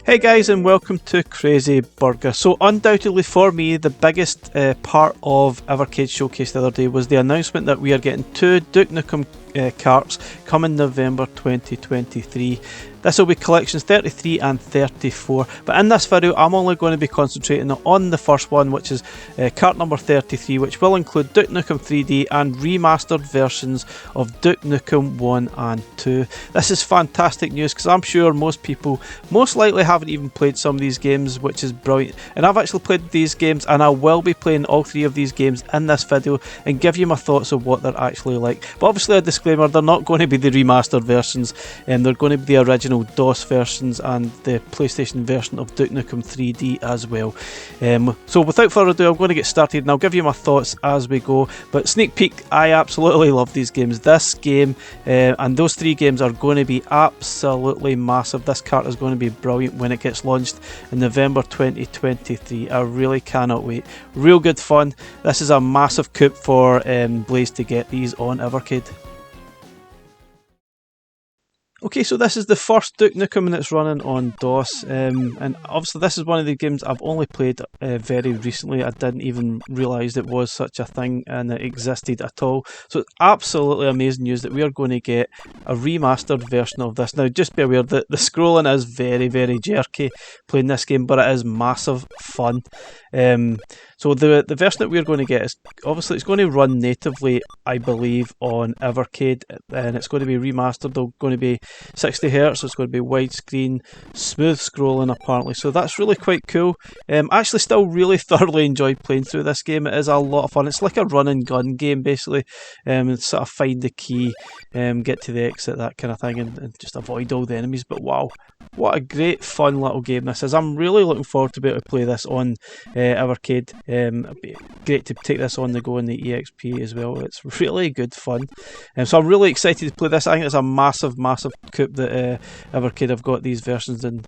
Hey guys, and welcome to Crazy Burger. So undoubtedly for me, the biggest part of Evercade Showcase the other day was the announcement that we are getting two Duke Nukem carts coming November 2023. This will be collections 33 and 34, but in this video I'm only going to be concentrating on the first one, which is cart number 33, which will include Duke Nukem 3D and remastered versions of Duke Nukem 1 and 2. This is fantastic news because I'm sure most people most likely haven't even played some of these games, which is brilliant. And I've actually played these games, and I will be playing all three of these games in this video and give you my thoughts of what they're actually like. But obviously a disclaimer, they're not going to be the remastered versions, and they're going to be the original DOS versions and the PlayStation version of Duke Nukem 3D as well. So without further ado, I'm going to get started and I'll give you my thoughts as we go. But sneak peek, I absolutely love these games. This game and those three games are going to be absolutely massive. This cart is going to be brilliant when it gets launched in November 2023. I really cannot wait. Real good fun. This is a massive coup for Blaze to get these on Evercade. Okay, so this is the first Duke Nukem and it's running on DOS, and obviously this is one of the games I've only played very recently. I didn't even realise it was such a thing and it existed at all. So it's absolutely amazing news that we are going to get a remastered version of this. Now just be aware that the scrolling is very, very jerky playing this game, but it is massive fun. So the version that we're going to get is obviously it's going to run natively, I believe, on Evercade, and it's going to be remastered. They're going to be 60 Hz, it's going to be widescreen, smooth scrolling apparently, so that's really quite cool. I actually still really thoroughly enjoyed playing through this game. It is a lot of fun. It's like a run and gun game basically, sort of find the key, get to the exit, that kind of thing, and just avoid all the enemies. But wow, what a great fun little game this is. I'm really looking forward to be able to play this on Evercade. It'd be great to take this on the go in the EXP as well. It's really good fun, so I'm really excited to play this. I think it's a massive coup that Evercade have got these versions, and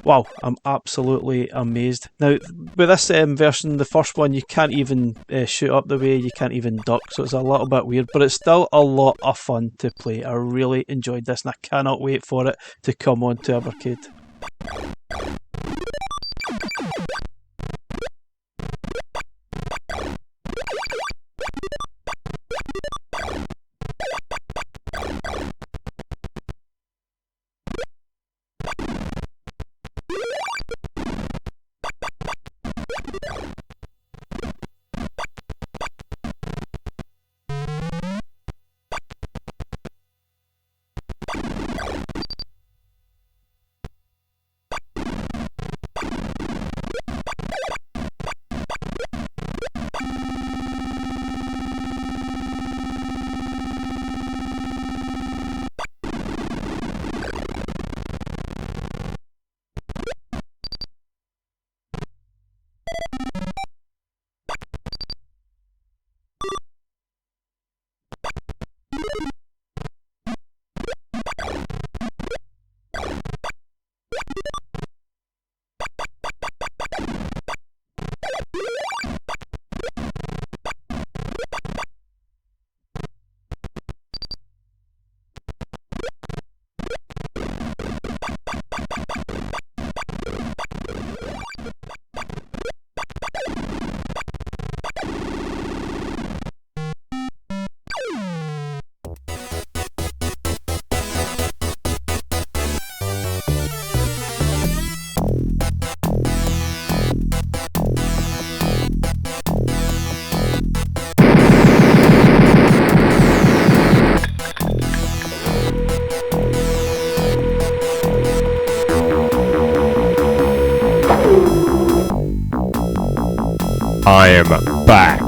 wow, I'm absolutely amazed. Now with this version, the first one, you can't even shoot up the way, you can't even duck, so it's a little bit weird, but it's still a lot of fun to play. I really enjoyed this and I cannot wait for it to come on to Evercade. I am back.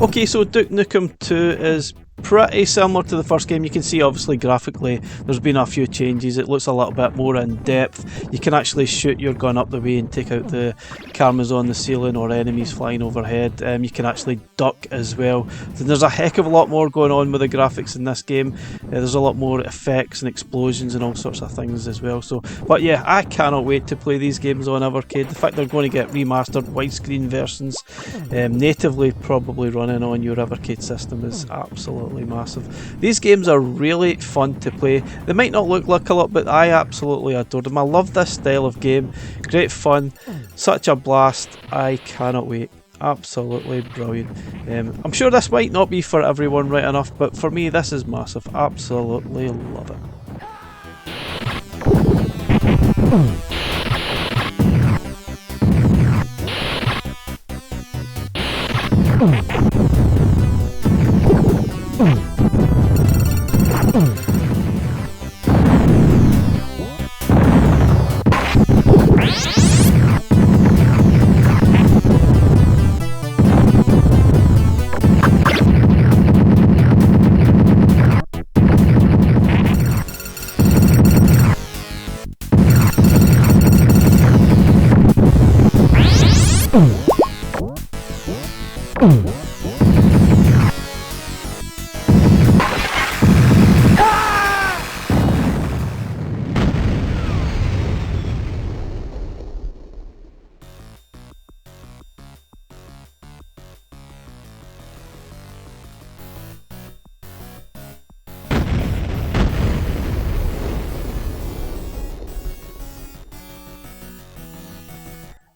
Okay, so Duke Nukem 2 is pretty similar to the first game. You can see obviously graphically there's been a few changes. It looks a little bit more in depth. You can actually shoot your gun up the way and take out the cameras on the ceiling or enemies flying overhead. You can actually duck as well. So there's a heck of a lot more going on with the graphics in this game. There's a lot more effects and explosions and all sorts of things as well. So, but yeah, I cannot wait to play these games on Evercade. The fact they're going to get remastered widescreen versions natively probably running on your Evercade system is absolutely massive. These games are really fun to play. They might not look like a lot, but I absolutely adore them. I love this style of game. Great fun, such a blast. I cannot wait. Absolutely brilliant. I'm sure this might not be for everyone right enough, but for me this is massive. Absolutely love it.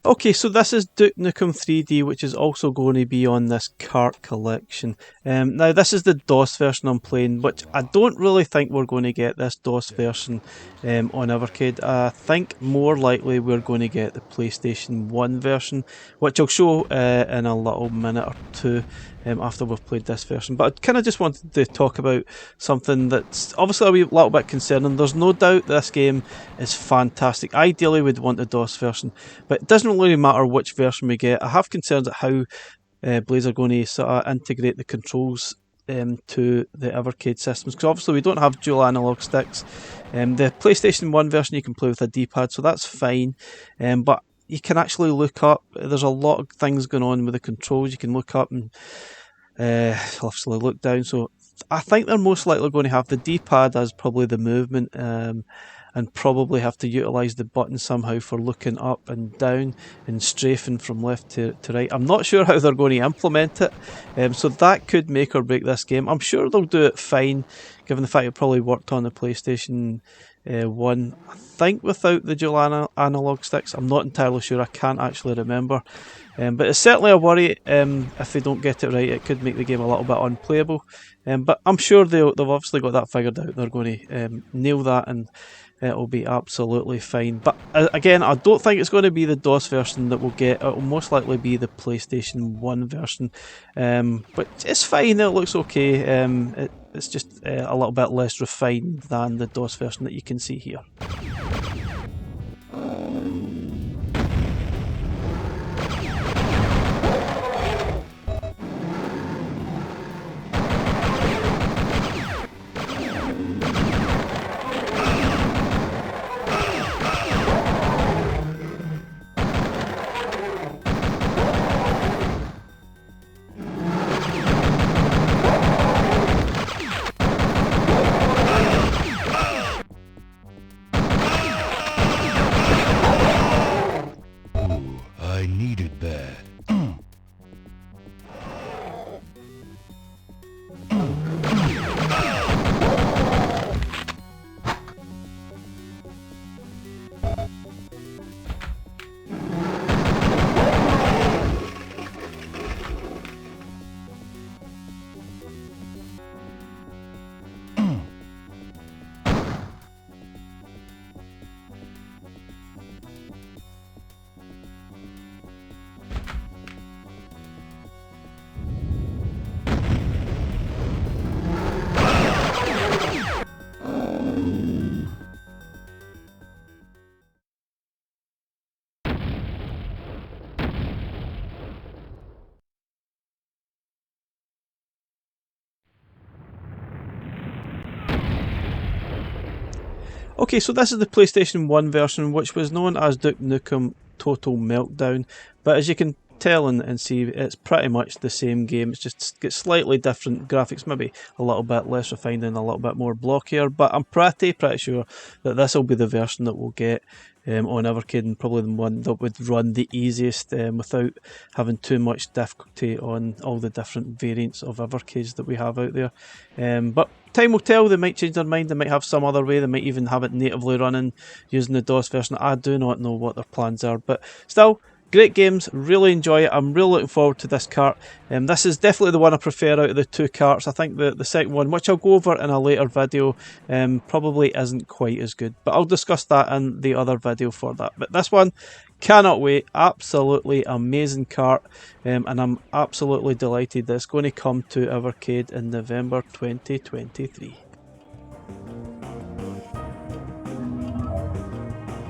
Okay, so this is Duke Nukem 3D, which is also going to be on this cart collection. Now, this is the DOS version I'm playing, which I don't really think we're going to get this DOS version on Evercade. I think more likely we're going to get the PlayStation 1 version, which I'll show in a little minute or two after we've played this version. But I kind of just wanted to talk about something that's obviously a wee little bit concerning. There's no doubt this game is fantastic. Ideally, we'd want the DOS version, but it doesn't really matter which version we get. I have concerns at how Blaze are going to sort of integrate the controls to the Evercade systems, because obviously we don't have dual analog sticks. The PlayStation 1 version you can play with a D-pad, so that's fine, but you can actually look up. There's a lot of things going on with the controls. You can look up and obviously look down. So I think they're most likely going to have the D-pad as probably the movement, and probably have to utilise the button somehow for looking up and down and strafing from left to right. I'm not sure how they're going to implement it, so that could make or break this game. I'm sure they'll do it fine, given the fact it probably worked on the PlayStation 1, I think, without the dual analog sticks. I'm not entirely sure, I can't actually remember. But it's certainly a worry. If they don't get it right, it could make the game a little bit unplayable. But I'm sure they've obviously got that figured out. They're going to nail that, and it'll be absolutely fine. But again, I don't think it's going to be the DOS version that we'll get. It'll most likely be the PlayStation 1 version. But it's fine, it looks okay. It's just a little bit less refined than the DOS version that you can see here. Okay, so this is the PlayStation 1 version, which was known as Duke Nukem Total Meltdown, but as you can tell and see, it's pretty much the same game. It's just got slightly different graphics, maybe a little bit less refined and a little bit more blockier, but I'm pretty sure that this will be the version that we'll get on Evercade, and probably the one that would run the easiest without having too much difficulty on all the different variants of Evercades that we have out there. But time will tell. They might change their mind, they might have some other way, they might even have it natively running using the DOS version. I do not know what their plans are, but still, great games, really enjoy it. I'm really looking forward to this cart. This is definitely the one I prefer out of the two carts. I think the second one, which I'll go over in a later video, probably isn't quite as good, but I'll discuss that in the other video for that. But this one, cannot wait. Absolutely amazing cart, and I'm absolutely delighted that it's going to come to Evercade in November 2023.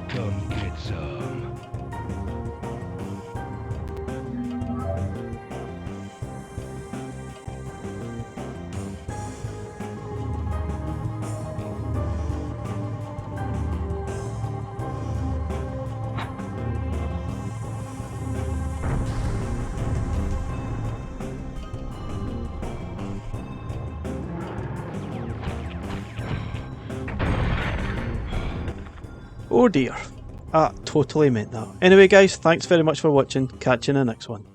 Come get some. Oh dear, I totally meant that. Anyway guys, thanks very much for watching, catch you in the next one.